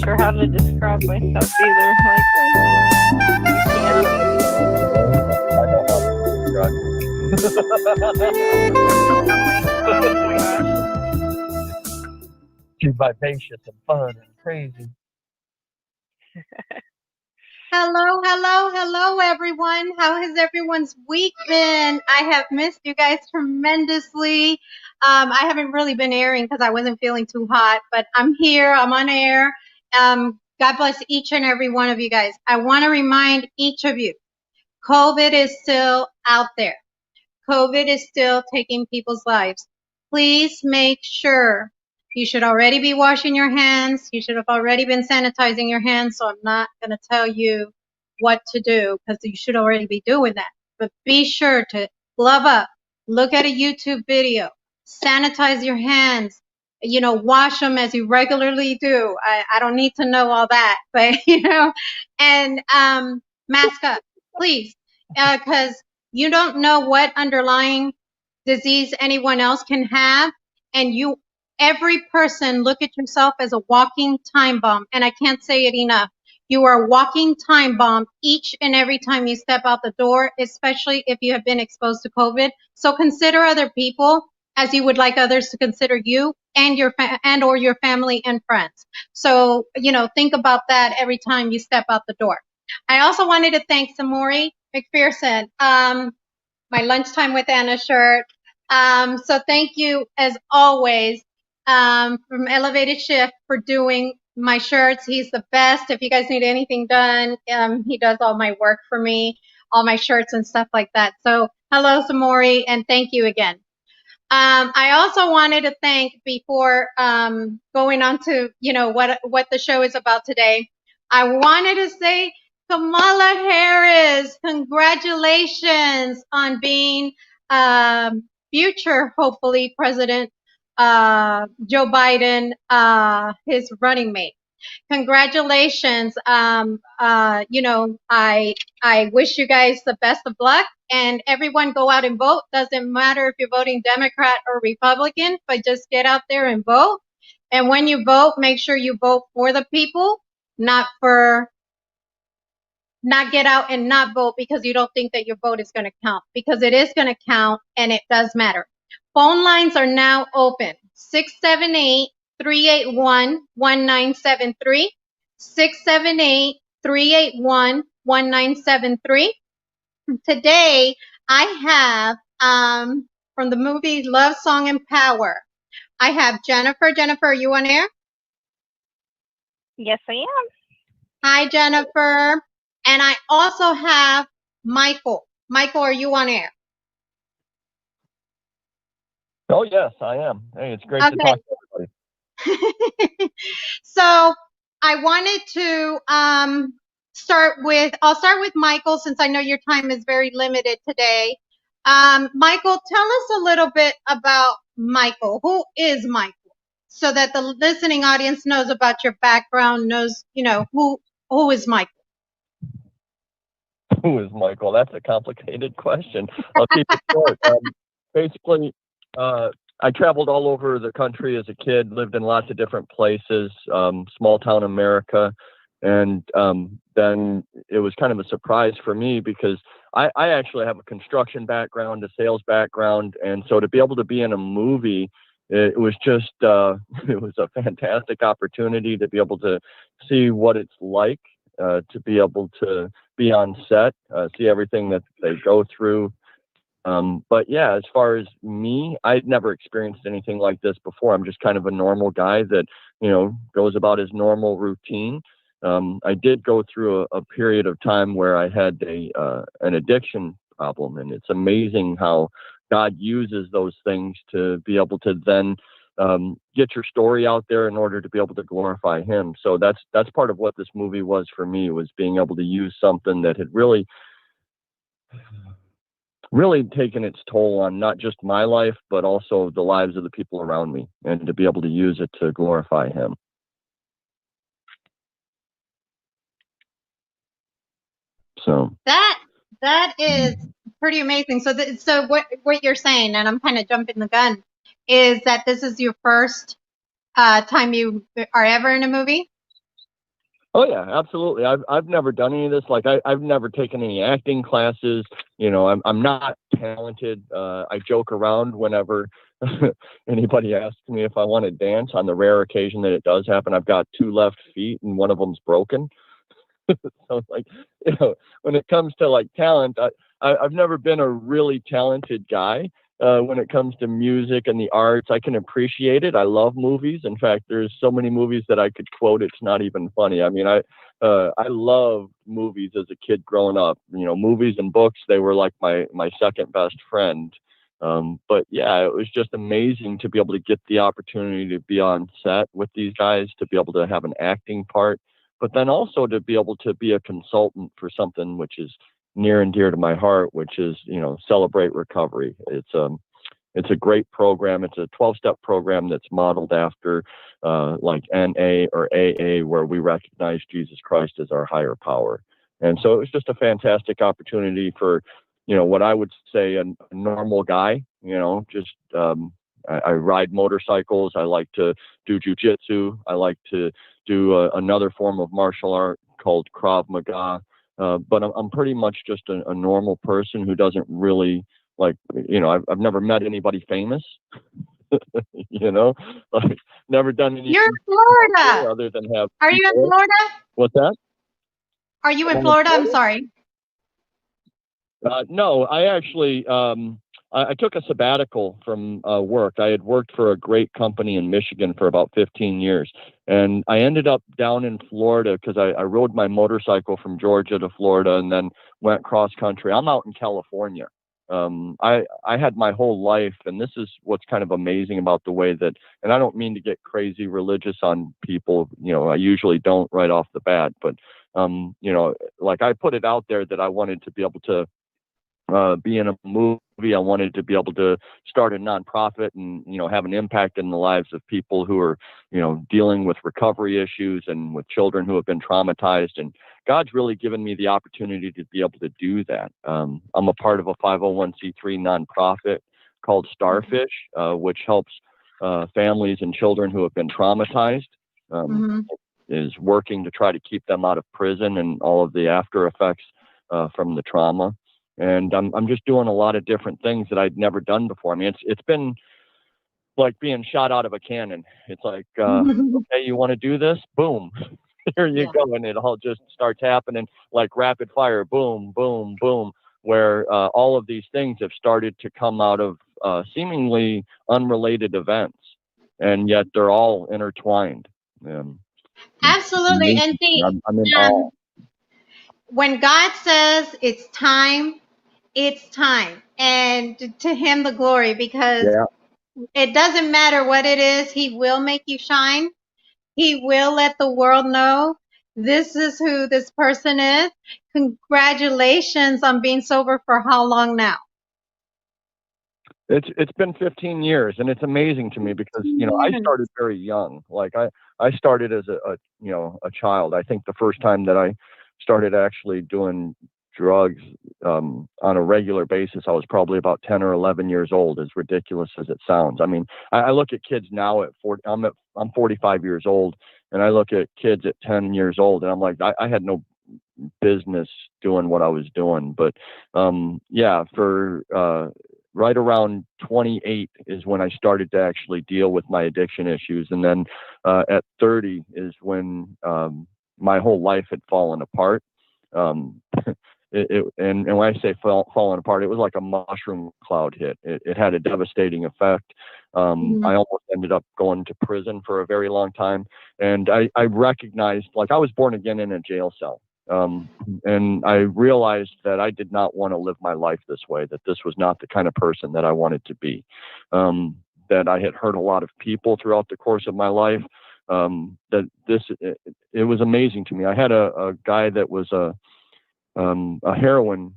sure how to describe myself either. Like, you can't. I know how to describe Oh my gosh. She's vivacious and fun and crazy. Hello, hello, hello, everyone. How has everyone's week been? I have missed you guys tremendously. I haven't really been airing because I wasn't feeling too hot, but I'm here. I'm on air. God bless each and every one of you guys. I want to remind each of you, COVID is still out there. COVID is still taking people's lives. Please make sure you should already be washing your hands. You should have already been sanitizing your hands. So I'm not going to tell you what to do because you should already be doing that. But be sure to glove up, look at a YouTube video, sanitize your hands, wash them as you regularly do. I don't need to know all that, but, and mask up, please, because you don't know what underlying disease anyone else can have. And every person, look at yourself as a walking time bomb. And I can't say it enough. You are a walking time bomb each and every time you step out the door, especially if you have been exposed to COVID. So consider other people as you would like others to consider you and or your family and friends. So, think about that every time you step out the door. I also wanted to thank Samori McPherson, my Lunchtime with Anna shirt. So thank you as always, from Elevated Shift for doing my shirts. He's the best. If you guys need anything done, he does all my work for me, all my shirts and stuff like that. So hello, Samori, and thank you again. I also wanted to thank, before going on to what the show is about today, I wanted to say, Kamala Harris, congratulations on being future, hopefully, President Joe Biden, his running mate. Congratulations. I wish you guys the best of luck, and everyone go out and vote. Doesn't matter if you're voting Democrat or Republican, but just get out there and vote. And when you vote, make sure you vote for the people, not get out and not vote because you don't think that your vote is going to count, because it is going to count and it does matter. Phone lines are now open. 678-381-1973. 678-381-1973. Today, I have, from the movie Love, Song, and Power, I have Jennifer. Jennifer, are you on air? Yes, I am. Hi, Jennifer. And I also have Michael. Michael, are you on air? Oh, yes, I am. Hey, it's great to talk to everybody. So I wanted to I'll start with Michael, since I know your time is very limited today. Michael, tell us a little bit about Michael. Who is Michael? So that the listening audience knows about your background, knows, who is Michael? Who is Michael? That's a complicated question. I'll keep it short. Basically, I traveled all over the country as a kid, lived in lots of different places, small town America. And then it was kind of a surprise for me because I actually have a construction background, a sales background. And so to be able to be in a movie, it was just, it was a fantastic opportunity to be able to see what it's like, to be able to be on set, see everything that they go through. But yeah, as far as me, I'd never experienced anything like this before. I'm just kind of a normal guy that, goes about his normal routine. I did go through a period of time where I had an addiction problem, and it's amazing how God uses those things to be able to then get your story out there in order to be able to glorify Him. So that's part of what this movie was for me, was being able to use something that had really taken its toll on not just my life, but also the lives of the people around me, and to be able to use it to glorify Him. So that is pretty amazing. So what you're saying, and I'm kind of jumping the gun, is that this is your first time you are ever in a movie? Oh yeah, absolutely. I've never done any of this. Like I've never taken any acting classes. I'm not talented. I joke around whenever anybody asks me if I want to dance. On the rare occasion that it does happen, I've got two left feet and one of them's broken. So like, when it comes to like talent, I've never been a really talented guy. When it comes to music and the arts, I can appreciate it. I love movies. In fact, there's so many movies that I could quote. It's not even funny. I mean, I love movies as a kid growing up. Movies and books, they were like my second best friend. But yeah, it was just amazing to be able to get the opportunity to be on set with these guys, to be able to have an acting part, but then also to be able to be a consultant for something which is near and dear to my heart, which is, Celebrate Recovery. It's a great program. It's a 12-step program that's modeled after like NA or AA, where we recognize Jesus Christ as our higher power. And so it was just a fantastic opportunity for, what I would say a normal guy, just I ride motorcycles. I like to do jujitsu. I like to do another form of martial art called Krav Maga. But I'm pretty much just a normal person who doesn't really like, I've never met anybody famous, like never done anything You're in Florida. other than have. Are you in Florida? What's that? Are you in I'm in Florida? I'm Florida? sorry. No, I actually I took a sabbatical from work. I had worked for a great company in Michigan for about 15 years, and I ended up down in Florida because I rode my motorcycle from Georgia to Florida and then went cross country. I'm out in California. I had my whole life, and this is what's kind of amazing about the way that, and I don't mean to get crazy religious on people, I usually don't right off the bat, but like I put it out there that I wanted to be able to be in a movie. I wanted to be able to start a nonprofit and, have an impact in the lives of people who are, dealing with recovery issues and with children who have been traumatized. And God's really given me the opportunity to be able to do that. I'm a part of a 501c3 nonprofit called Starfish, which helps families and children who have been traumatized. Mm-hmm. Is working to try to keep them out of prison and all of the after effects from the trauma. And I'm just doing a lot of different things that I'd never done before. I mean, it's been like being shot out of a cannon. It's like, okay, you want to do this? Boom, here you go, and it all just starts happening like rapid fire. Boom, boom, boom. Where all of these things have started to come out of seemingly unrelated events, and yet they're all intertwined. Absolutely. And see, I'm in awe. when God says it's time, and to Him the glory, because Yeah. it doesn't matter what it is, He will make you shine. He will let the world know this is who this person is. Congratulations on being sober for how long now? It's been 15 years, and it's amazing to me because I started very young. Like I started as a child. I think the first time that I started actually doing drugs on a regular basis, I was probably about 10 or 11 years old. As ridiculous as it sounds, I mean, I look at kids now at 40. I'm 45 years old, and I look at kids at 10 years old, and I'm like, I had no business doing what I was doing. But yeah, for right around 28 is when I started to actually deal with my addiction issues. And then at 30 is when my whole life had fallen apart. And when I say fallen apart, it was like a mushroom cloud hit. It had a devastating effect. I almost ended up going to prison for a very long time. And I recognized, like, I was born again in a jail cell. And I realized that I did not want to live my life this way, that this was not the kind of person that I wanted to be, that I had hurt a lot of people throughout the course of my life, that it was amazing to me. I had a guy that was a heroin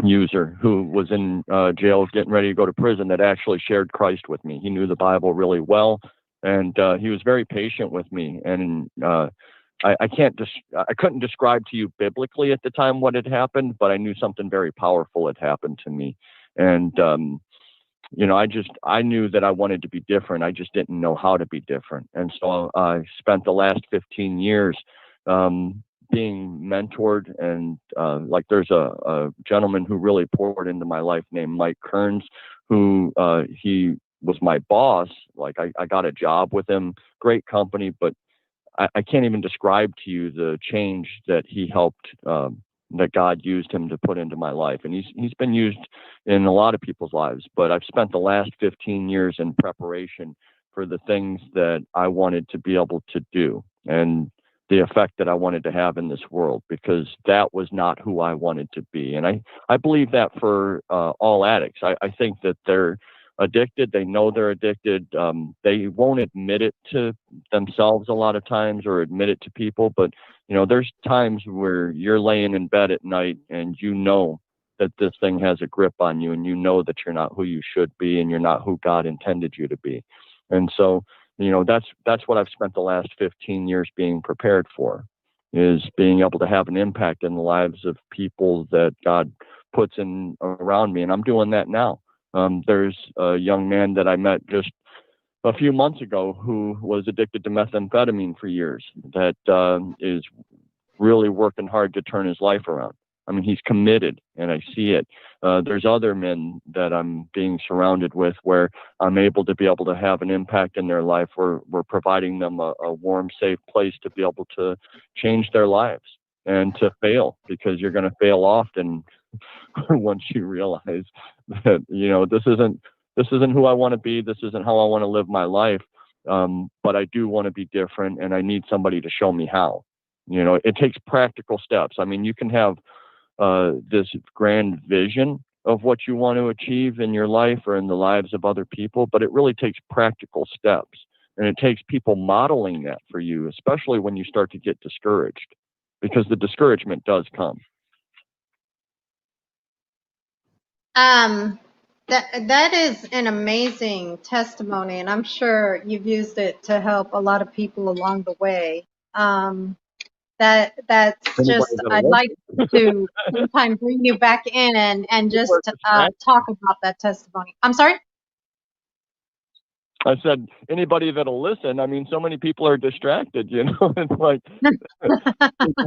user who was in jail getting ready to go to prison that actually shared Christ with me. He knew the Bible really well, and he was very patient with me. And I couldn't describe to you biblically at the time what had happened, but I knew something very powerful had happened to me. And I knew that I wanted to be different. I just didn't know how to be different. And so I spent the last 15 years being mentored. And like there's a gentleman who really poured into my life named Mike Kearns, who he was my boss. Like I got a job with him, great company, but I can't even describe to you the change that he helped, that God used him to put into my life. And he's been used in a lot of people's lives, but I've spent the last 15 years in preparation for the things that I wanted to be able to do and the effect that I wanted to have in this world, because that was not who I wanted to be. And I believe that for all addicts. I think that they're addicted. They know they're addicted. They won't admit it to themselves a lot of times or admit it to people. But, there's times where you're laying in bed at night and you know that this thing has a grip on you, and you know that you're not who you should be and you're not who God intended you to be. And so, that's what I've spent the last 15 years being prepared for, is being able to have an impact in the lives of people that God puts in around me. And I'm doing that now. There's a young man that I met just a few months ago who was addicted to methamphetamine for years, that is really working hard to turn his life around. I mean, he's committed, and I see it. There's other men that I'm being surrounded with where I'm able to have an impact in their life. We're providing them a warm, safe place to be able to change their lives and to fail, because you're going to fail often once you realize that, this isn't who I want to be. This isn't how I want to live my life. But I do want to be different, and I need somebody to show me how. It takes practical steps. I mean, you can have this grand vision of what you want to achieve in your life or in the lives of other people, but it really takes practical steps. And it takes people modeling that for you, especially when you start to get discouraged, because the discouragement does come. That is an amazing testimony, and I'm sure you've used it to help a lot of people along the way. That's just, I'd like to sometime bring you back in and just talk about that testimony. I'm sorry? I said, anybody that'll listen. I mean, so many people are distracted, it's like people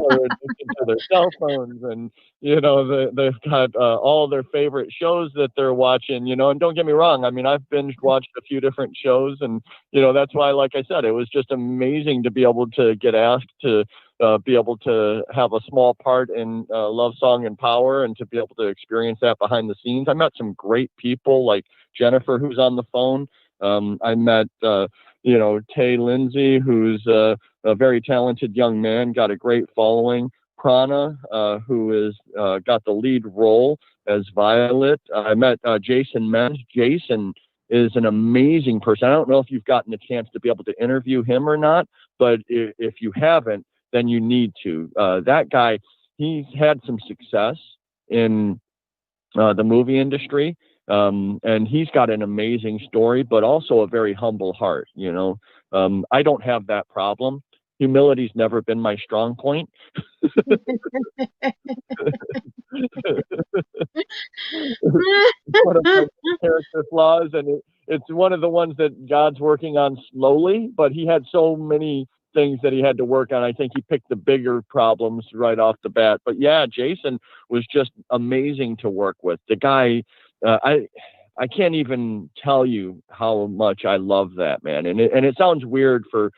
are addicted to their cell phones, and, they've got all their favorite shows that they're watching, and don't get me wrong. I mean, I've binge watched a few different shows, and, that's why, like I said, it was just amazing to be able to get asked to be able to have a small part in Love Song and Power, and to be able to experience that behind the scenes. I met some great people like Jennifer, who's on the phone. I met, Tay Lindsay, who's a very talented young man, got a great following. Prana, who is got the lead role as Violet. I met Jason Menz. Jason is an amazing person. I don't know if you've gotten a chance to be able to interview him or not, but if you haven't, then you need to. That guy, he's had some success in the movie industry. And he's got an amazing story, but also a very humble heart. I don't have that problem. Humility's never been my strong point. One of my character flaws, and it's one of the ones that God's working on slowly, but he had so many things that he had to work on. I think he picked the bigger problems right off the bat. But yeah, Jason was just amazing to work with. The guy, I can't even tell you how much I love that man. And it sounds weird for,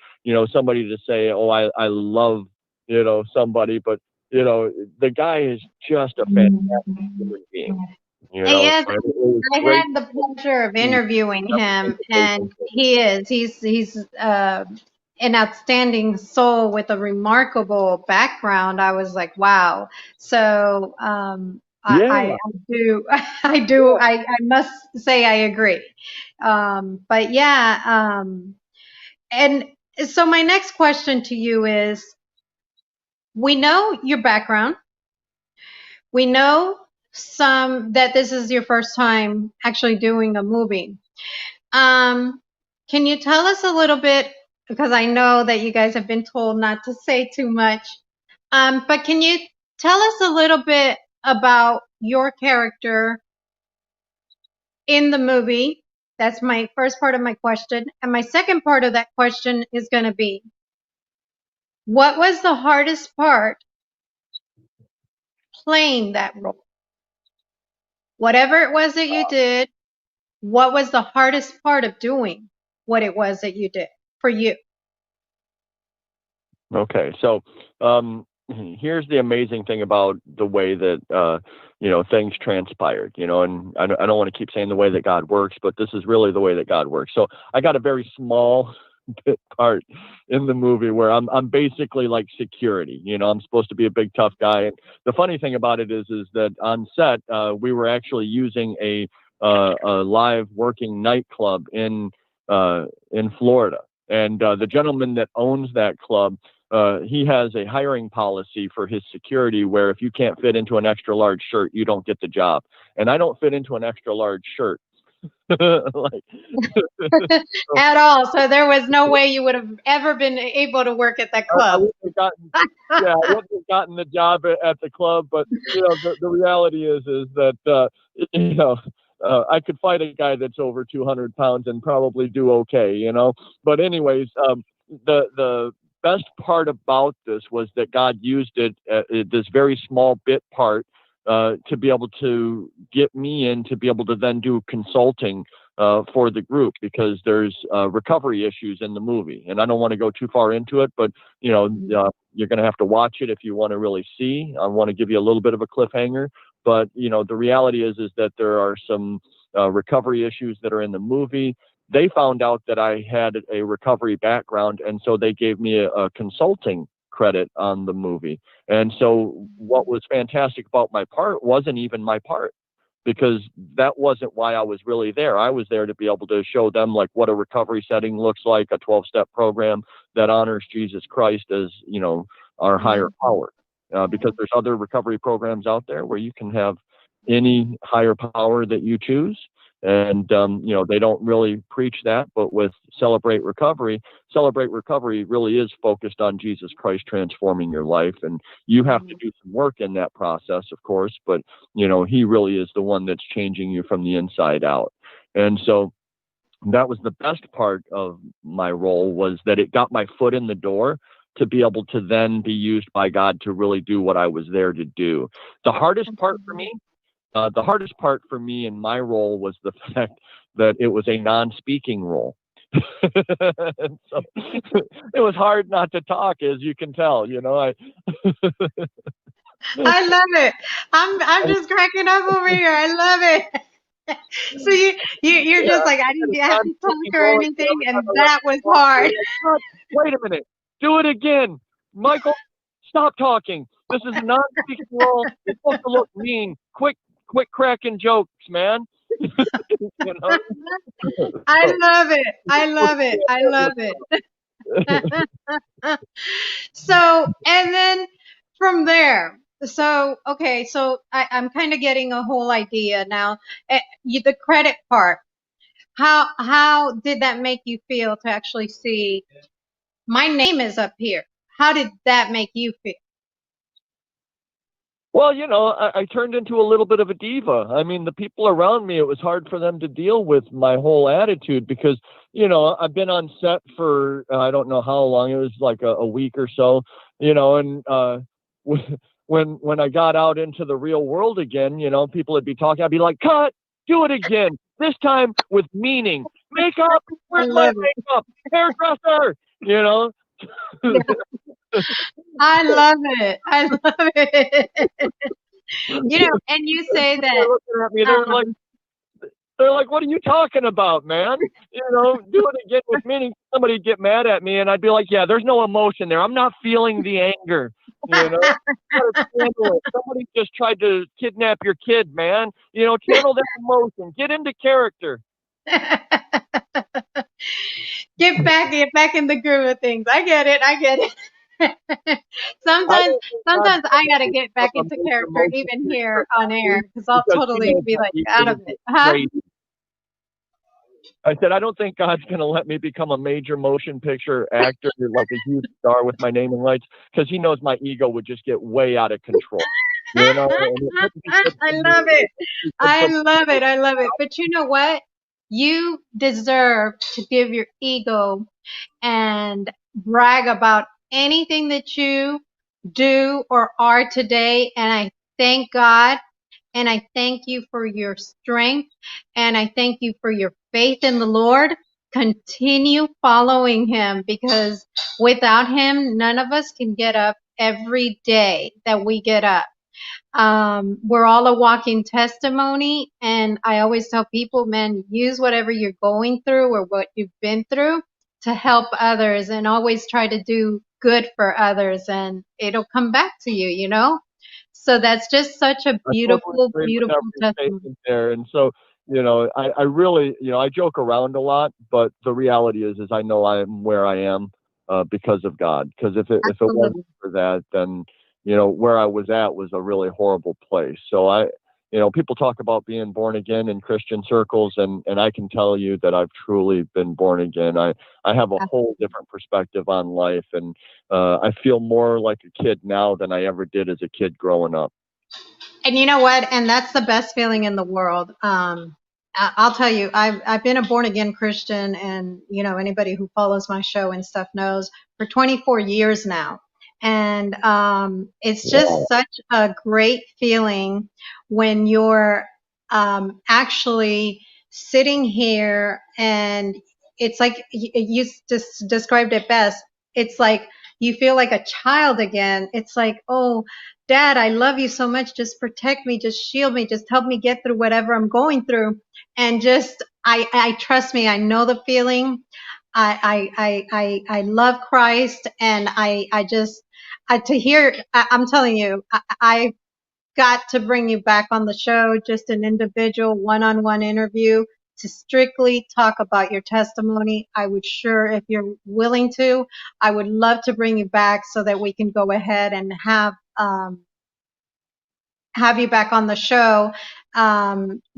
somebody to say, oh, I love, somebody, but, the guy is just a fantastic human being. Yes, I had the pleasure of interviewing him, and he's an outstanding soul with a remarkable background. I was like, wow. So I must say I agree. But yeah, and so my next question to you is, we know your background. We know that this is your first time actually doing a movie. Can you tell us a little bit, because I know that you guys have been told not to say too much, but can you tell us a little bit about your character in the movie? That's my first part of my question. And my second part of that question is going to be, what was the hardest part playing that role? Whatever it was that you did, what was the hardest part of doing what it was that you did for you? Okay, so here's the amazing thing about the way that things transpired. And I don't want to keep saying the way that God works, but this is really the way that God works. So I got a very small bit part in the movie where I'm basically like security. I'm supposed to be a big tough guy. And the funny thing about it is that on set we were actually using a live working nightclub in Florida, and the gentleman that owns that club. He has a hiring policy for his security where if you can't fit into an extra large shirt, you don't get the job. And I don't fit into an extra large shirt. like, At all. So there was no way you would have ever been able to work at that I club. wouldn't have gotten, I wouldn't have gotten the job at the club. But the reality is that I could fight a guy that's over 200 pounds and probably do okay. But anyways, the best part about this was that God used it, this very small bit part, to be able to get me in to be able to then do consulting for the group, because there's recovery issues in the movie. And I don't want to go too far into it, but you're going to have to watch it if you want to really see. I want to give you a little bit of a cliffhanger, but the reality is that there are some recovery issues that are in the movie. They found out that I had a recovery background, and so they gave me a consulting credit on the movie. And so what was fantastic about my part wasn't even my part, because that wasn't why I was really there. I was there to be able to show them like what a recovery setting looks like, a 12-step program that honors Jesus Christ as, our higher power. Because there's other recovery programs out there where you can have any higher power that you choose. And, they don't really preach that, but with Celebrate Recovery really is focused on Jesus Christ transforming your life. And you have to do some work in that process, of course, but, he really is the one that's changing you from the inside out. And so that was the best part of my role, was that it got my foot in the door to be able to then be used by God to really do what I was there to do. The hardest part for me in my role was the fact that it was a non-speaking role. And so it was hard not to talk, as you can tell. I love it. I'm just cracking up over here. I love it. So you're just like, I didn't have to talk or anything, and that was hard. Wait a minute. Do it again. Michael, stop talking. This is a non-speaking role. It's supposed to look mean. Quit cracking jokes, man. I love it. I love it. I love it. So, and then from there, so, okay, so I'm kind of getting a whole idea now. The credit part, how did that make you feel to actually see my name is up here? How did that make you feel? Well, I turned into a little bit of a diva. I mean, the people around me, it was hard for them to deal with my whole attitude because, I've been on set for, I don't know how long, it was like a week or so, and when I got out into the real world again, people would be talking, I'd be like, cut, do it again. This time with meaning. Makeup, where's my makeup? Hairdresser, Yeah. I love it. I love it. And you say that. They're looking at me, they're like, what are you talking about, man? Do it again with meaning. Somebody'd get mad at me and I'd be like, yeah, there's no emotion there. I'm not feeling the anger. Somebody just tried to kidnap your kid, man. Channel that emotion. Get into character. Get back in the groove of things. I get it. Sometimes I gotta get back into character, even here on air, because I'll totally be like out of it. Huh? I said, I don't think God's going to let me become a major motion picture actor, like a huge star with my name in lights, because he knows my ego would just get way out of control. You know, and it wouldn't be good I for me. love it. I But love it. I love it. But you know what? You deserve to give your ego and brag about anything that you do or are today. And I thank God and I thank you for your strength and I thank you for your faith in the Lord. Continue following him because without him, none of us can get up every day that we get up. We're all a walking testimony. And I always tell people, man, use whatever you're going through or what you've been through to help others and always try to do good for others and it'll come back to you, you know? So that's just such a I totally beautiful, agree with beautiful every testimony. statement there. And so, I really, I joke around a lot, but the reality is I know I am where I am because of God. Because if it wasn't Absolutely. for that, then, where I was at was a really horrible place. So people talk about being born again in Christian circles, and I can tell you that I've truly been born again. I have a whole different perspective on life, and I feel more like a kid now than I ever did as a kid growing up. And you know what? And that's the best feeling in the world. I'll tell you, I've been a born again Christian, and you know anybody who follows my show and stuff knows for 24 years now. And it's just such a great feeling when you're actually sitting here, and it's like you just described it best. It's like you feel like a child again. It's like, oh, Dad, I love you so much. Just protect me, just shield me, just help me get through whatever I'm going through. And just, I trust me. I know the feeling. I love Christ, and to hear. I'm telling you, I got to bring you back on the show, just an individual one-on-one interview to strictly talk about your testimony. I would sure, if you're willing to, I would love to bring you back so that we can go ahead and have you back on the show,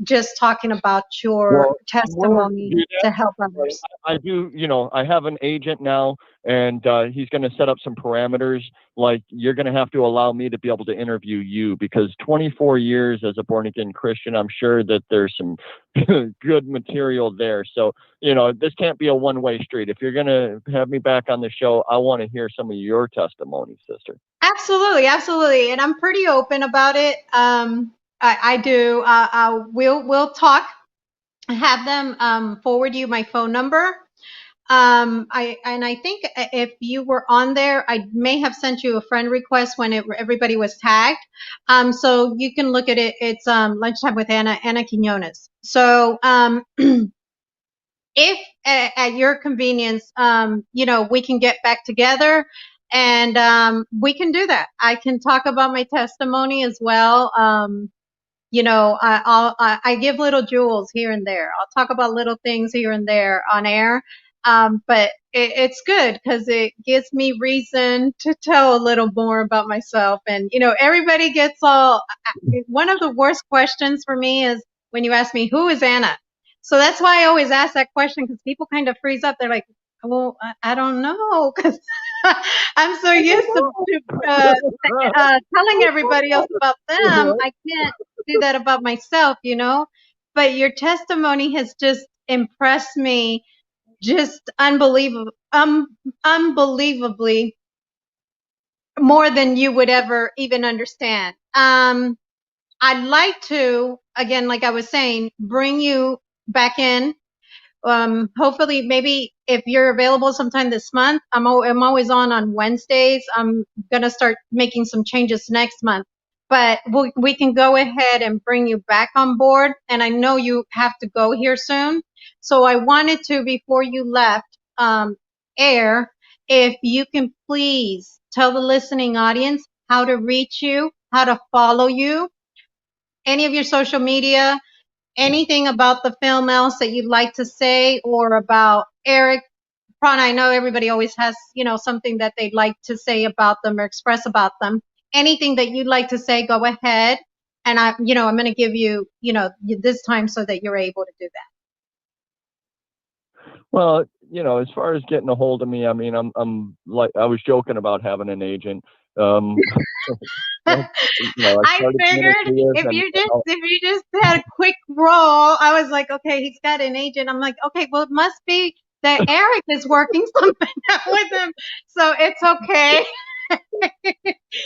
just talking about your Well, I'm willing to testimony do that. to help But others. I do, I have an agent now, and he's going to set up some parameters. Like, you're going to have to allow me to be able to interview you because 24 years as a born again Christian, I'm sure that there's some good material there. So, this can't be a one-way street. If you're going to have me back on the show, I want to hear some of your testimony, sister. Absolutely, absolutely, and I'm pretty open about it. I do. We'll talk. Have them forward you my phone number. I think if you were on there, I may have sent you a friend request when everybody was tagged. So you can look at it. It's Lunchtime with Anna Quinones. So if at your convenience, we can get back together and we can do that. I can talk about my testimony as well. I give little jewels here and there. I'll talk about little things here and there on air. But it's good because it gives me reason to tell a little more about myself. And, everybody gets one of the worst questions for me is when you ask me, who is Anna? So that's why I always ask that question because people kind of freeze up. They're like, well, I don't know because I'm so used to telling everybody else about them. I can't do that about myself, but your testimony has just impressed me just unbelievably more than you would ever even understand. I'd like to, again, like I was saying, bring you back in. Hopefully, maybe if you're available sometime this month, I'm always on Wednesdays. I'm going to start making some changes next month, but we can go ahead and bring you back on board. And I know you have to go here soon. So I wanted to, before you left, air, if you can please tell the listening audience how to reach you, how to follow you, any of your social media, anything about the film else that you'd like to say, or about Eric Prana? I know everybody always has, something that they'd like to say about them or express about them. Anything that you'd like to say, go ahead. And I'm going to give you, this time so that you're able to do that. Well, as far as getting a hold of me, I mean, I'm like, I was joking about having an agent. I started figured Guinness, if you just had a quick roll, I was like, okay, he's got an agent. I'm like, okay, well, it must be that Eric is working something out with him, so it's okay.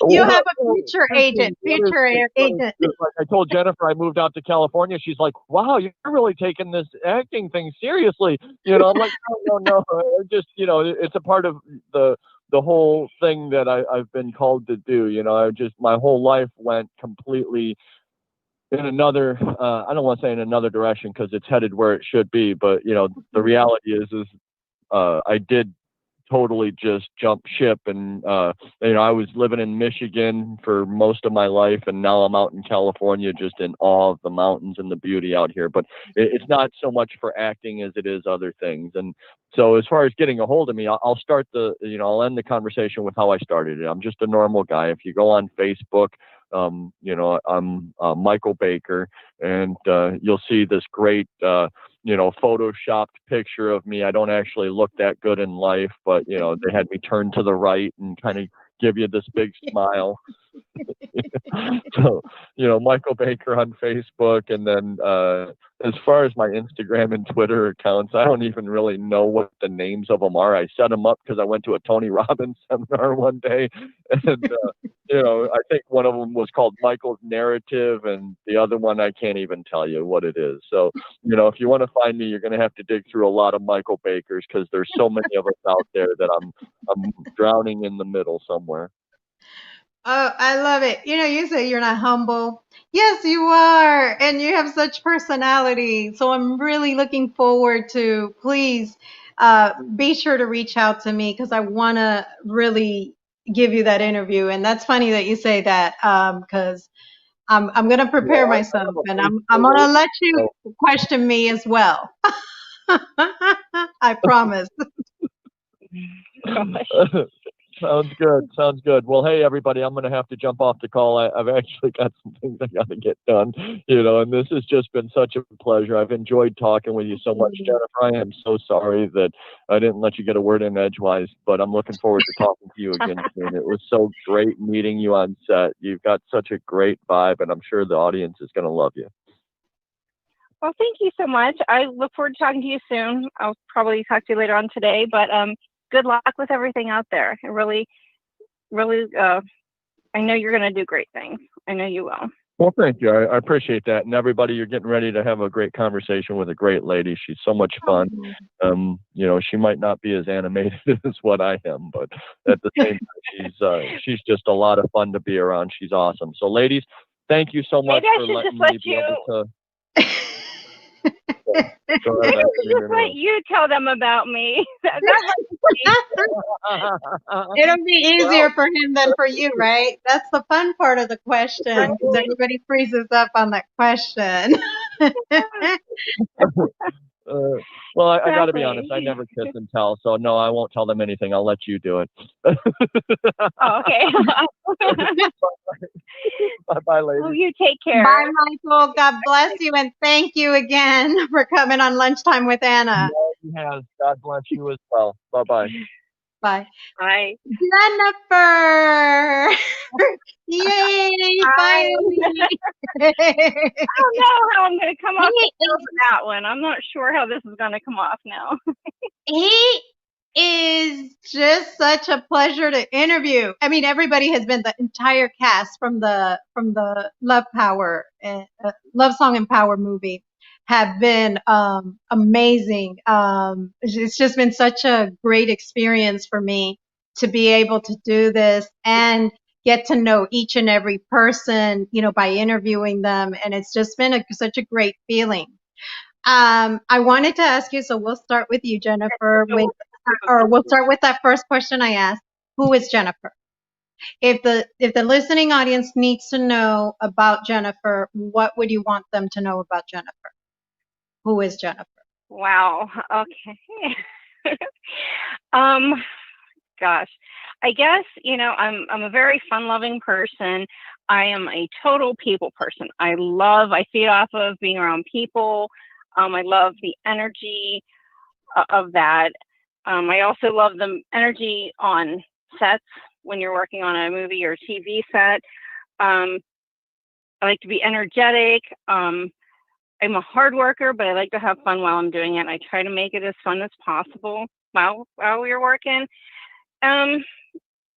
You have a future agent, agent. Like I told Jennifer, I moved out to California. She's like, "Wow, you're really taking this acting thing seriously." I'm like, no. Just it's a part of the whole thing that I've been called to do. My whole life went completely in another. I don't want to say in another direction because it's headed where it should be. But the reality is I did totally just jump ship, and I was living in Michigan for most of my life, and now I'm out in California just in awe of the mountains and the beauty out here. But it's not so much for acting as it is other things. And so as far as getting a hold of me, I'll start I'll end the conversation with how I started it. I'm just a normal guy. If you go on Facebook, I'm Michael Baker, and you'll see this great photoshopped picture of me. I don't actually look that good in life, but they had me turn to the right and kind of give you this big smile. So, Michael Baker on Facebook. And then as far as my Instagram and Twitter accounts, I don't even really know what the names of them are. I set them up because I went to a Tony Robbins seminar one day, and I think one of them was called Michael's Narrative, and the other one I can't even tell you what it is. So if you want to find me, you're going to have to dig through a lot of Michael Bakers because there's so many of us out there that I'm drowning in the middle somewhere. Oh, I love it. You say you're not humble. Yes, you are. And you have such personality. So I'm really looking forward to, please be sure to reach out to me because I want to really give you that interview. And that's funny that you say that because I'm going to prepare myself and I'm going to let you question me as well. I promise. Sounds good. Well, hey, everybody, I'm going to have to jump off the call. I've actually got some things I got to get done, and this has just been such a pleasure. I've enjoyed talking with you so much, Jennifer. I am so sorry that I didn't let you get a word in edgewise, but I'm looking forward to talking to you again soon. It was so great meeting you on set. You've got such a great vibe, and I'm sure the audience is going to love you. Well, thank you so much. I look forward to talking to you soon. I'll probably talk to you later on today, but good luck with everything out there. It really, I know you're going to do great things. I know you will. Well, thank you. I appreciate that. And everybody, you're getting ready to have a great conversation with a great lady. She's so much fun. She might not be as animated as what I am, but at the same time, she's just a lot of fun to be around. She's awesome. So, ladies, thank you so much for letting me be able to. Maybe just let you tell them about me. It'll be easier for him than for you, right? That's the fun part of the question because everybody freezes up on that question. Well, I got to be honest. I never kiss and tell, so no, I won't tell them anything. I'll let you do it. Oh, okay. Bye, ladies. Well, you take care. Bye, Michael. God bless you, and thank you again for coming on Lunchtime with Anna. He has. God bless you as well. Bye-bye. Bye. Bye. Jennifer! Yay! Finally! I don't know how I'm going to come off that one. I'm not sure how this is going to come off now. He is just such a pleasure to interview. I mean, everybody has been, the entire cast from the Love Song and Power movie have been amazing. It's just been such a great experience for me to be able to do this and get to know each and every person, by interviewing them. And it's just been such a great feeling. I wanted to ask you, so we'll start with you, Jennifer, we'll start with that first question I asked. Who is Jennifer? If the listening audience needs to know about Jennifer, what would you want them to know about Jennifer? Who is Jennifer? Wow. Okay. Gosh, I guess, I'm a very fun-loving person. I am a total people person. I feed off of being around people. I love the energy of that. I also love the energy on sets when you're working on a movie or TV set. I like to be energetic. I'm a hard worker, but I like to have fun while I'm doing it. I try to make it as fun as possible while we're working. Um,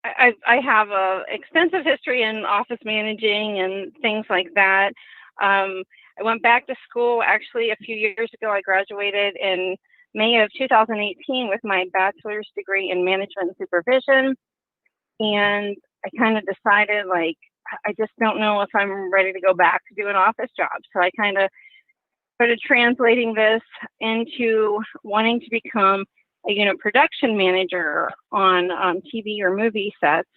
I have a extensive history in office managing and things like that. I went back to school actually a few years ago. I graduated in May of 2018 with my bachelor's degree in management and supervision. And I kind of decided, like, I just don't know if I'm ready to go back to do an office job. So I kind of started translating this into wanting to become a unit production manager on TV or movie sets,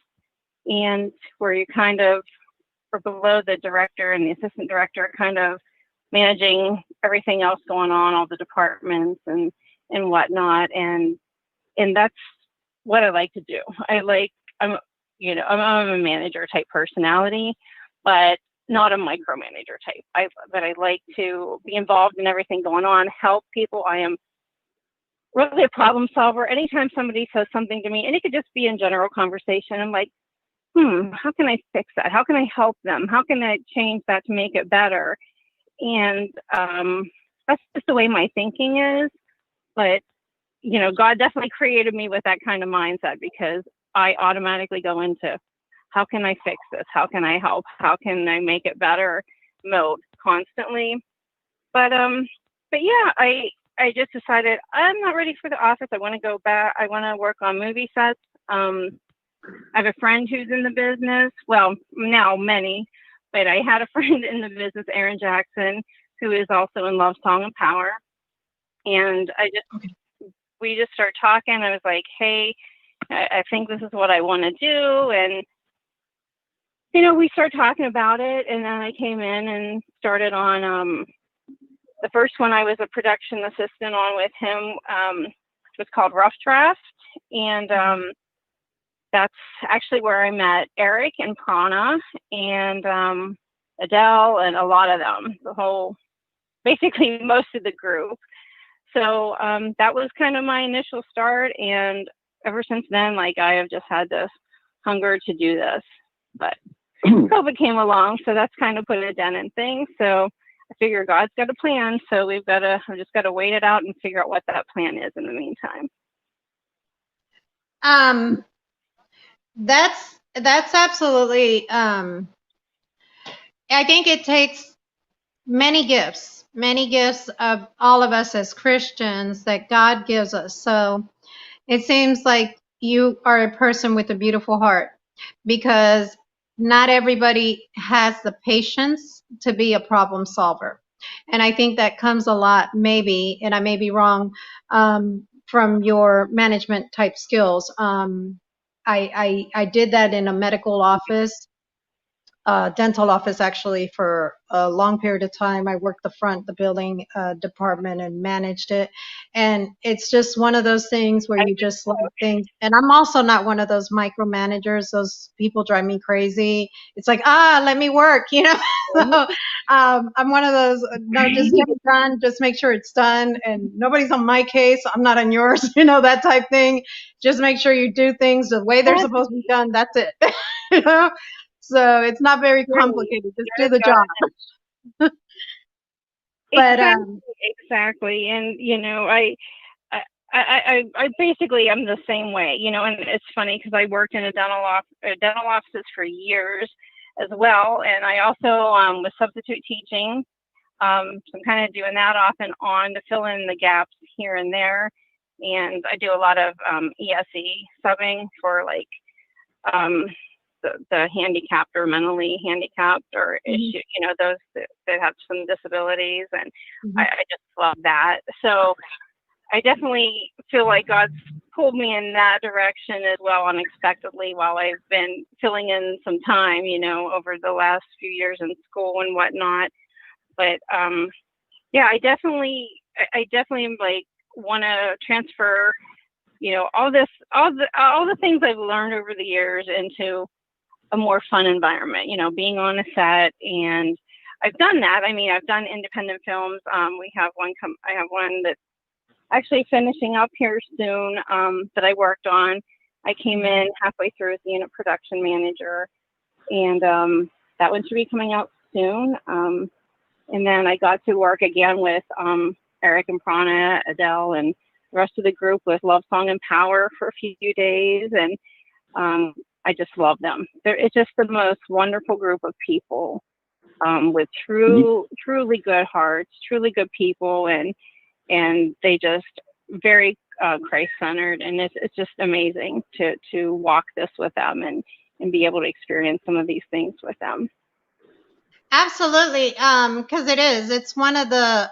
and where you kind of are below the director and the assistant director, kind of managing everything else going on, all the departments and whatnot. And that's what I like to do. I'm a manager type personality, but not a micromanager type. But I like to be involved in everything going on, help people. I am really a problem solver. Anytime somebody says something to me, and it could just be in general conversation, I'm like, how can I fix that? How can I help them? How can I change that to make it better? And that's just the way my thinking is. But, God definitely created me with that kind of mindset, because I automatically go into, how can I fix this? How can I help? How can I make it better mode constantly? But yeah, I just decided I'm not ready for the office. I want to go back. I want to work on movie sets. I have a friend who's in the business. Well, now many, but I had a friend in the business, Aaron Jackson, who is also in Love, Song, and Power. And we just started talking. I was like, hey, I think this is what I want to do. And, we started talking about it. And then I came in and started on the first one. I was a production assistant on with him. It was called Rough Draft. And that's actually where I met Eric and Prana and Adele and a lot of them, basically most of the group. So that was kind of my initial start. And ever since then, like, I have just had this hunger to do this. But COVID came along, so that's kind of put a dent in things. So I figure God's got a plan. So we've just got to wait it out and figure out what that plan is in the meantime. That's absolutely, I think it takes many gifts of all of us as Christians that God gives us. So it seems like you are a person with a beautiful heart, because not everybody has the patience to be a problem solver. And I think that comes a lot, maybe, and I may be wrong, from your management type skills. I did that in a medical office, dental office, actually, for a long period of time. I worked the building department and managed it. And it's just one of those things where you just like things. And I'm also not one of those micromanagers. Those people drive me crazy. It's like, let me work, So I'm one of those, no, just get it done. Just make sure it's done. And nobody's on my case. I'm not on yours, that type thing. Just make sure you do things the way they're supposed to be done. That's it. So it's not very complicated. Just do the job. But exactly. And I basically am the same way, and it's funny because I worked in a dental offices for years as well. And I also was substitute teaching. So I'm kind of doing that off and on to fill in the gaps here and there. And I do a lot of ESE subbing for like the handicapped or mentally handicapped or issue, those that have some disabilities. And I just love that. So I definitely feel like God's pulled me in that direction as well, unexpectedly, while I've been filling in some time, over the last few years in school and whatnot. But yeah, I definitely like want to transfer, all the things I've learned over the years into a more fun environment, being on a set. And I've done that. I mean, I've done independent films. I have one that's actually finishing up here soon, that I worked on. I came in halfway through as the unit production manager. And that one should be coming out soon. And then I got to work again with Eric and Prana, Adele, and the rest of the group with Love Song and Power for a few days. And I just love them. It's just the most wonderful group of people with truly good hearts, truly good people, and they just very Christ-centered. And it's just amazing to walk this with them and be able to experience some of these things with them. Absolutely, because it's one of the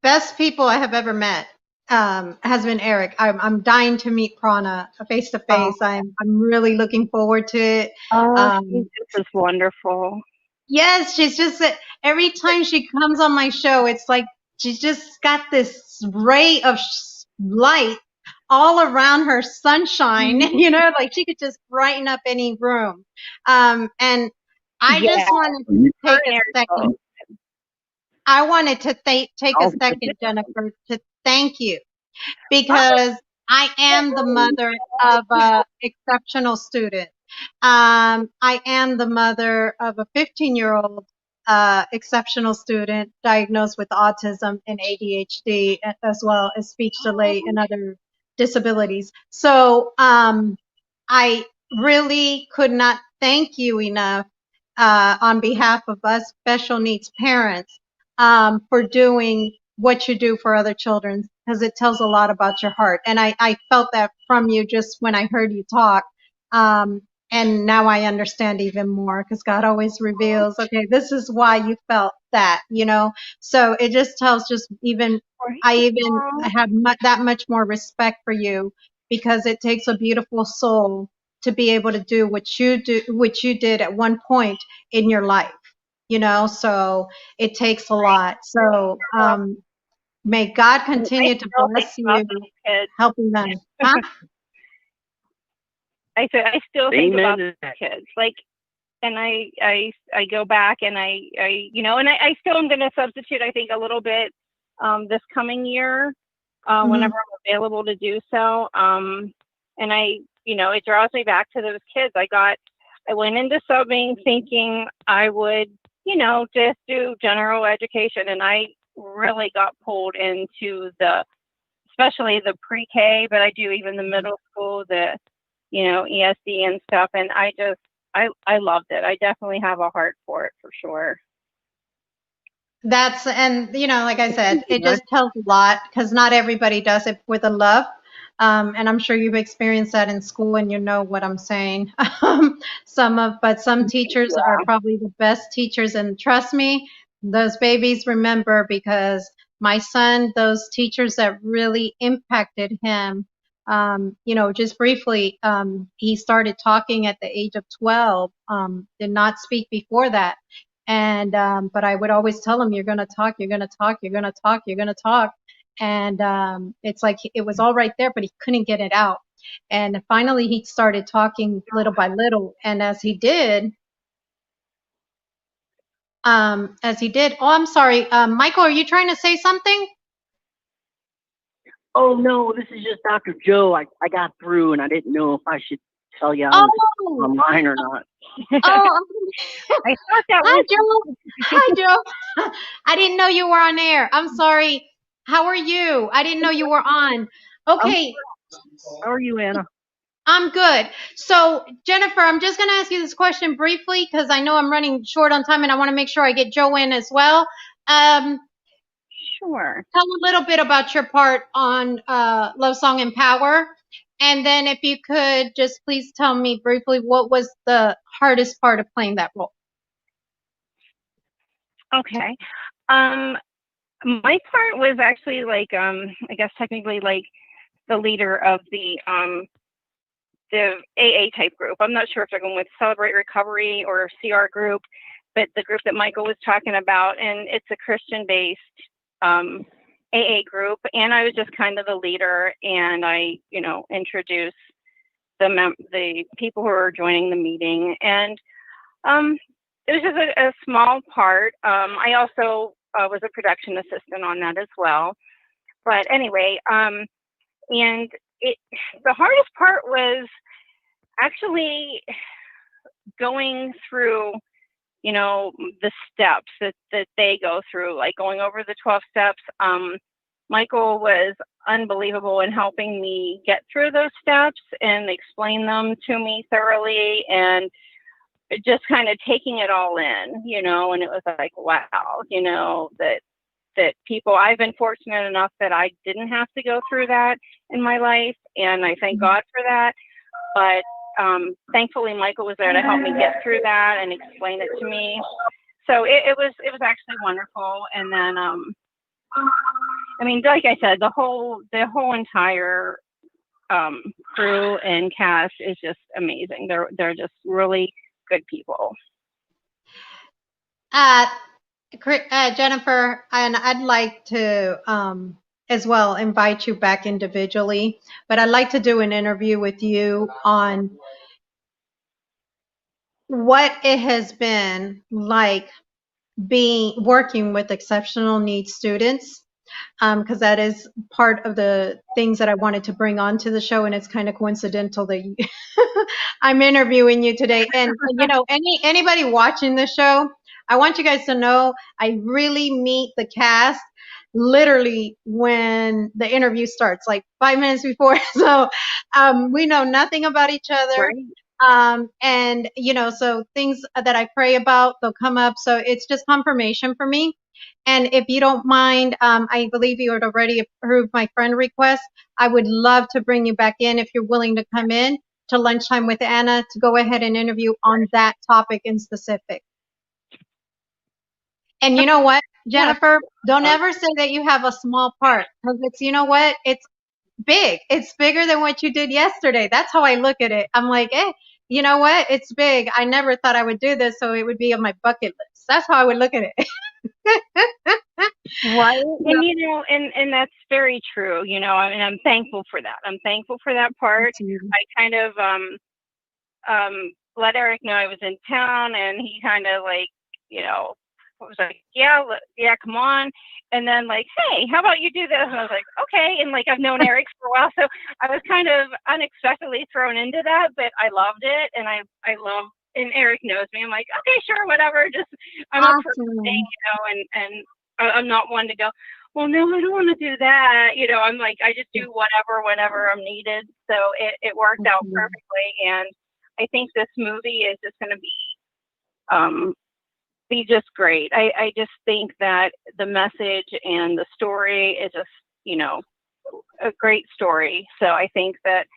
best people I have ever met. Has been Eric. I'm dying to meet Prana face to face. I'm really looking forward to it. She's just wonderful. Yes, she's just every time she comes on my show, it's like she's just got this ray of light all around her, sunshine. You know, like she could just brighten up any room. And I just wanted to take a second. I wanted to take a second, Jennifer, to thank you, because I am the mother of an exceptional student. I am the mother of a 15-year-old exceptional student diagnosed with autism and ADHD, as well as speech delay and other disabilities. So I really could not thank you enough on behalf of us special needs parents for doing what you do for other children, because it tells a lot about your heart. And I felt that from you just when I heard you talk. And now I understand even more, because God always reveals, okay, this is why you felt that, you know? So it just tells I even have that much more respect for you, because it takes a beautiful soul to be able to do what you did at one point in your life, you know? So it takes a lot. So, may God continue to bless you, helping them. Huh? I still think about the kids, like, and I go back and I you know, and I still am going to substitute, I think, a little bit this coming year whenever I'm available to do so. And you know, it draws me back to those kids. I went into subbing thinking I would, you know, just do general education, and I really got pulled into especially the pre-K, but I do even the middle school, you know, ESD and stuff. And I loved it. I definitely have a heart for it, for sure. And you know, like I said, it just tells a lot, because not everybody does it with a love. And I'm sure you've experienced that in school, and you know what I'm saying. Some teachers are probably the best teachers, and trust me, those babies remember, because my son, those teachers that really impacted him, you know, just briefly, he started talking at the age of 12, did not speak before that. And, but I would always tell him, you're going to talk, you're going to talk, you're going to talk, you're going to talk. And it's like it was all right there, but he couldn't get it out. And finally, he started talking little by little. And as he did, oh, I'm sorry, Michael, are you trying to say something? Oh, no, this is just Dr. Joe. I got through, and I didn't know if I should tell you online or not. Oh, I thought that hi, was Joe. Hi, Joe. I didn't know you were on air. I'm sorry. How are you? I didn't know you were on. Okay. How are you, Anna? I'm good. So, Jennifer, I'm just going to ask you this question briefly, because I know I'm running short on time, and I want to make sure I get Joe in as well. Sure. Tell a little bit about your part on Love Song and Power. And then if you could just please tell me briefly, what was the hardest part of playing that role? Okay. My part was actually like, I guess technically like the leader of the AA type group. I'm not sure if they're going with Celebrate Recovery or CR group, but the group that Michael was talking about, and it's a Christian-based AA group. And I was just kind of the leader, and I, you know, introduced the people who are joining the meeting, and it was just a small part. I also was a production assistant on that as well. But anyway, and the hardest part was actually going through, the steps that they go through, like going over the 12 steps. Michael was unbelievable in helping me get through those steps and explain them to me thoroughly, and just kind of taking it all in, and it was like, wow, that people, I've been fortunate enough that I didn't have to go through that in my life, and I thank God for that. But thankfully, Michael was there to help me get through that and explain it to me. So it was actually wonderful. And then, I mean, like I said, the whole entire crew and cast is just amazing. They're just really good people. Jennifer, and I'd like to as well invite you back individually, but I'd like to do an interview with you on what it has been like working with exceptional needs students, because that is part of the things that I wanted to bring onto the show, and it's kind of coincidental that I'm interviewing you today. And anybody watching the show, I want you guys to know I really meet the cast literally when the interview starts, like 5 minutes before. So we know nothing about each other. Right. And so things that I pray about, they'll come up. So it's just confirmation for me. And if you don't mind, I believe you had already approved my friend request. I would love to bring you back in if you're willing to come in to Lunchtime with Anna to go ahead and interview on that topic in specific. And you know what, Jennifer, don't ever say that you have a small part, because it's, it's big. It's bigger than what you did yesterday. That's how I look at it. I'm like, you know what? It's big. I never thought I would do this, so it would be on my bucket list. That's how I would look at it. Right. And and that's very true. I mean, I'm thankful for that. I'm thankful for that part. I kind of let Eric know I was in town, and he kind of like, was like, yeah, come on. And then like, hey, how about you do this? And I was like, okay. And like, I've known Eric for a while, so I was kind of unexpectedly thrown into that, but I loved it. And I love, and Eric knows me. I'm like, okay, sure, whatever. Just, I'm up for everything, and I'm not one to go, well, no, I don't want to do that. I'm like, I just do whatever, whenever I'm needed. So it worked out perfectly. And I think this movie is just going to be just great. I just think that the message and the story is just, a great story. So I think that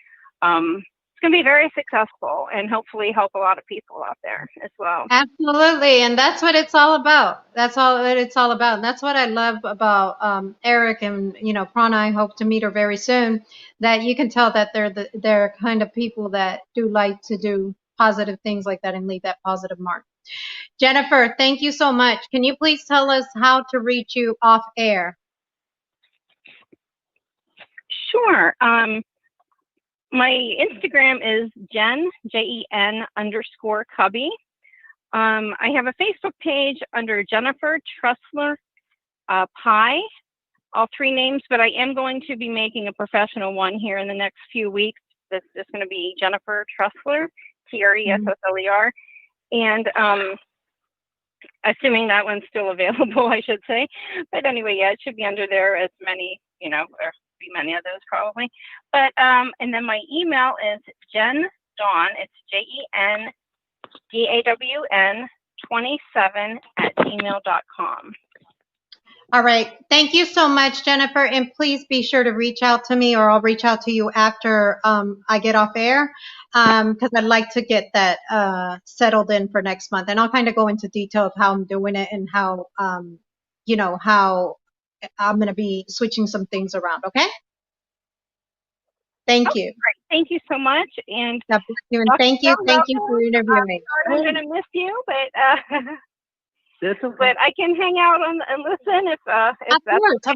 it's going to be very successful and hopefully help a lot of people out there as well. Absolutely. And that's what it's all about. That's all that it's all about. And that's what I love about Eric and, Prana. I hope to meet her very soon, that you can tell that they're kind of people that do like to do positive things like that and leave that positive mark. Jennifer, thank you so much. Can you please tell us how to reach you off air? Sure. My Instagram is Jen, Jen _Cubby. I have a Facebook page under Jennifer Trussler Pie, all three names, but I am going to be making a professional one here in the next few weeks. That's just going to be Jennifer Trussler, Tressler. And assuming that one's still available, I should say. But anyway, yeah, it should be under there, as many, there be many of those probably. But and then my email is Jen Dawn. It's JenDawn 27@gmail.com. All right. Thank you so much, Jennifer. And please be sure to reach out to me, or I'll reach out to you after I get off air, because I'd like to get that settled in for next month. And I'll kind of go into detail of how I'm doing it and how, how I'm going to be switching some things around. Okay. Thank you. Great. Thank you so much. And thank you. Thank you for interviewing. I'm going to miss you, but but I can hang out and listen if of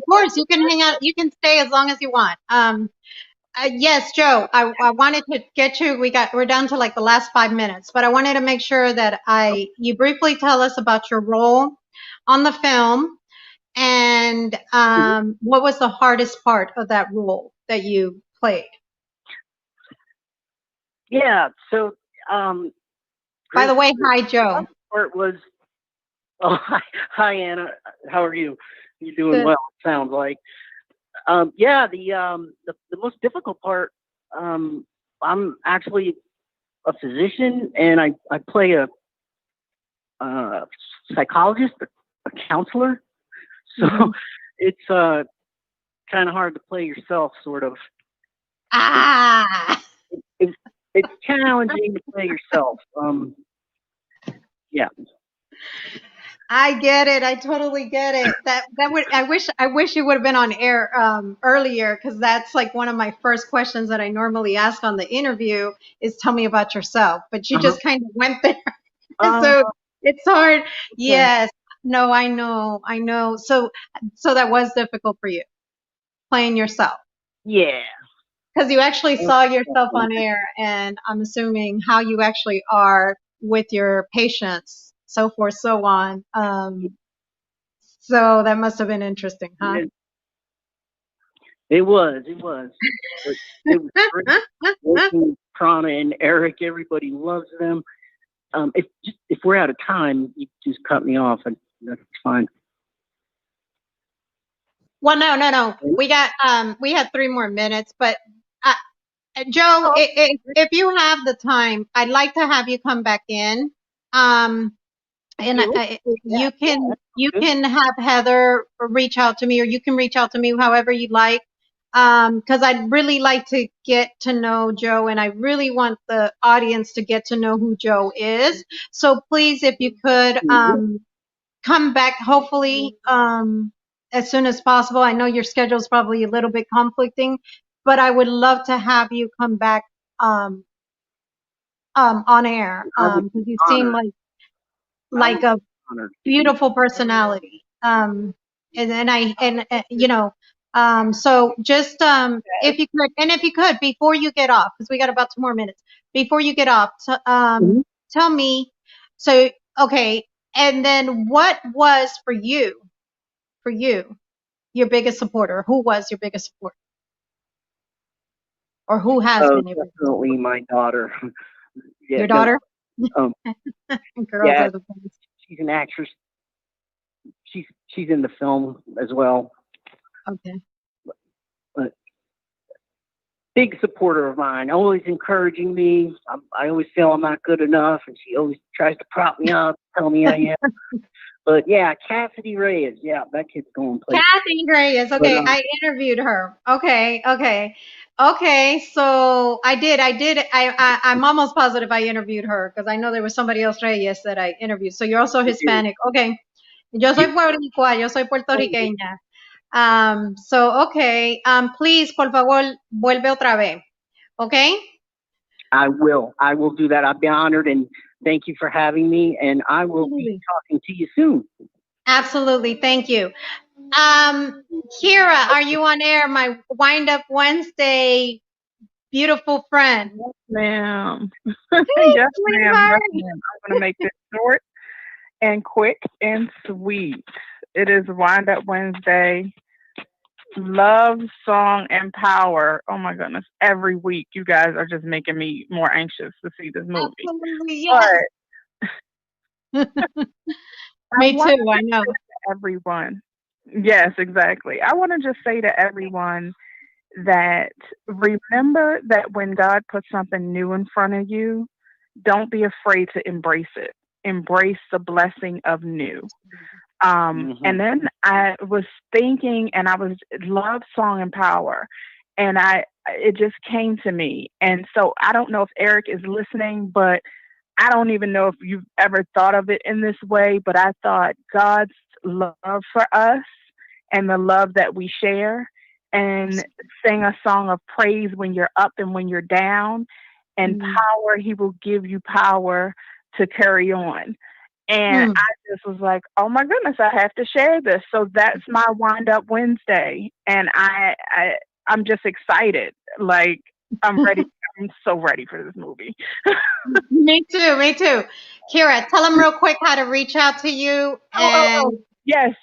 course you can hang out. You can stay as long as you want. Yes, Joe, I wanted to get you. We're down to like the last 5 minutes, but I wanted to make sure that you briefly tell us about your role on the film, and what was the hardest part of that role that you played? Yeah. So, By the great. way, hi, Joe. Part was, oh, hi, Anna. How are you? You're doing Good. well. Sounds like. Yeah. The most difficult part. I'm actually a physician, and I play a psychologist, a counselor. So Mm-hmm. it's kind of hard to play yourself, sort of. It, Ah, it, it's challenging to play yourself. Yeah. I get it. I totally get it. That would I wish you would have been on air earlier because that's like one of my first questions that I normally ask on the interview is tell me about yourself. But you Uh-huh. just kind of went there, Uh, so it's hard. okay. Yes. No, I know. I know. So that was difficult for you playing yourself Yeah. because you actually saw yourself on air, and I'm assuming how you actually are with your patients, so forth, so on. So that must have been interesting, huh? It, it was. It was. But it was great working with Prana and Eric. Everybody loves them. If we're out of time, you just cut me off, and that's fine. Well, no. We had 3 more minutes, but uh, Joe, Oh, if you have the time, I'd like to have you come back in. Um, and you? Yeah. Yeah. you Good. can have Heather reach out to me, or you can reach out to me however you'd like. Because I'd really like to get to know Joe, and I really want the audience to get to know who Joe is. So please, if you could, come back hopefully as soon as possible. I know your schedule is probably a little bit conflicting, but I would love to have you come back um, on air I would be because you seem honored. I like would a be honored to do beautiful personality. So just if you could, and if you could, before you get off, because we got about 2 more minutes, before you get off, that. tell me, so, okay, and then what was for you, your biggest supporter? Who was your biggest supporter? Or who has Oh, been your biggest definitely supporter? my daughter. Yeah, Your no. daughter? Um, Girls yeah, are the best. she's an actress. She's in the film as well. Okay. But big supporter of mine, always encouraging me. I always feel I'm not good enough, and she always tries to prop me up, tell me I am. But yeah, Cassidy Reyes. Yeah, that kid's going places. Kathy Reyes. But Okay, I interviewed her. Okay. So I'm almost positive I interviewed her because I know there was somebody else Reyes that I interviewed. So you're also Hispanic. Okay. Yo soy you, boricua. Yo soy puertorriqueña. So okay. Please, por favor, vuelve otra vez. Okay. I will. I will do that. I'd be honored, and thank you for having me. And I will be Absolutely. talking to you soon. Absolutely. Thank you. Kira, are you on air? My Wind Up Wednesday beautiful friend. Yes, ma'am. Hey, Yes, ma'am. sweetheart. Yes, ma'am. I'm going to make this short and quick and sweet. It is Wind Up Wednesday. Love, song, and power. Oh my goodness. Every week, you guys are just making me more anxious to see this movie. Absolutely, But yes. I Me want too, to I just know. say to everyone. Yes, exactly. I want to just say to everyone that remember that when God puts something new in front of you, don't be afraid to embrace it. Embrace the blessing of new. And then I was thinking, and I was love, song, and power, and it just came to me. And so I don't know if Eric is listening, but I don't even know if you've ever thought of it in this way. But I thought God's love for us and the love that we share, and sing a song of praise when you're up and when you're down, and Mm. power. He will give you power to carry on. And Mm. I just was like, oh my goodness, I have to share this. So that's my Wind Up Wednesday. And I'm just excited. Like, I'm ready. I'm so ready for this movie. Me too, me too. Kira, tell them real quick how to reach out to you. Oh. And Yes.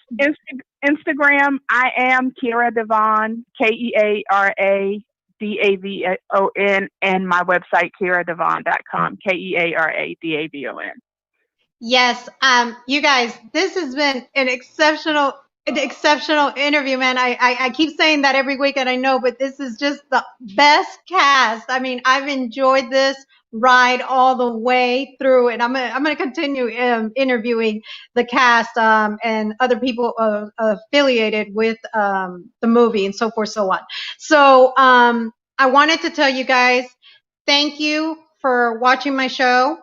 Instagram, I am Kira Devon, Keara DAVON, and my website, KearaDavon.com, KearaDavon. Yes, you guys, this has been an exceptional interview, man. I keep saying that every week, and I know, but this is just the best cast. I mean, I've enjoyed this ride all the way through, and I'm gonna continue interviewing the cast and other people affiliated with the movie and so forth, so on. So I wanted to tell you guys, thank you for watching my show.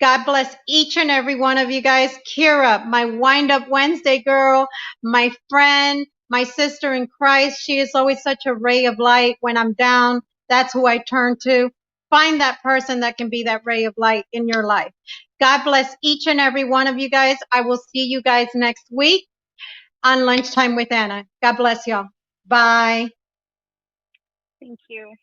God bless each and every one of you guys. Kira, my Wind Up Wednesday girl, my friend, my sister in Christ. She is always such a ray of light when I'm down. That's who I turn to. Find that person that can be that ray of light in your life. God bless each and every one of you guys. I will see you guys next week on Lunchtime with Anna. God bless y'all. Bye. Thank you.